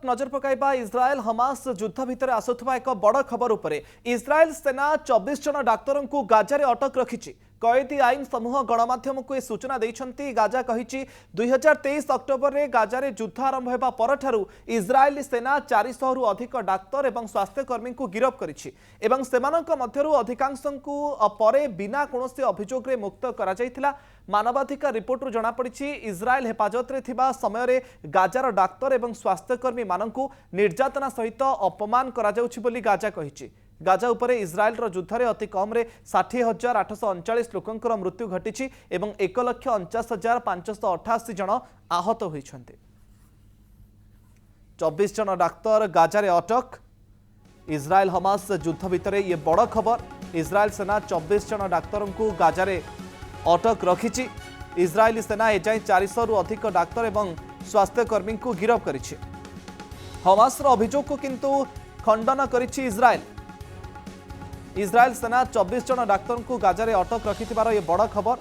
नजर पकाइबा इज्राएल हमास युद्ध भितर आसुथबा एक बड़ खबर उपरे। इज्राएल सेना 24 जन डाक्तरों को गाजा रे अटक रखिछि। कैदी आईन समूह गणमाध्यम को सूचना देइछंती। गाजा कहिछि 2023 अक्टोबर रे गाजा रे युद्ध आरंभ हेबा परठारु इज्राएली सेना 400 रु अधिक डाक्तर एवं स्वास्थ्यकर्मी को गिरफ करिछि एवं सेमानक मध्यरु अधिकांशंकु परे बिना कोनोसी अभियोग रे मुक्त करा जायथिला। मानवाधिकार रिपोर्ट रु जना पड़िछि इज्राएल हेफाजत रे थिबा समय रे गाजार डाक्तर एवं स्वास्थ्यकर्मी माननकु निर्यातना सहित अपमान करा जाउछि बोली गाजा कहिछि। गाजा उपरे इज्राएल रो युद्ध रे अति कम रे 60,839 लोकंकर मृत्यु घटिछि एवं 1,49,588 जन आहत होइछन्ते। 24 जन डाक्तर गाजा रे अटक। इज्राएल हमास युद्ध भितर ये बड़ खबर। इज्राएल सेना 24 जन डाक्तरों को गाजा रे अटक रखिछि। इज्राएली सेना एजाई 400 रु अधिक डाक्तर एवं स्वास्थ्यकर्मी को गिरफ करिछि। हमास रो अभियोग को किंतु खंडन करिछि इज्राएल। इज्राएल सेना 24 जन डाक्तर को गाजा रे अटक रखिथिबार ये बड़ खबर।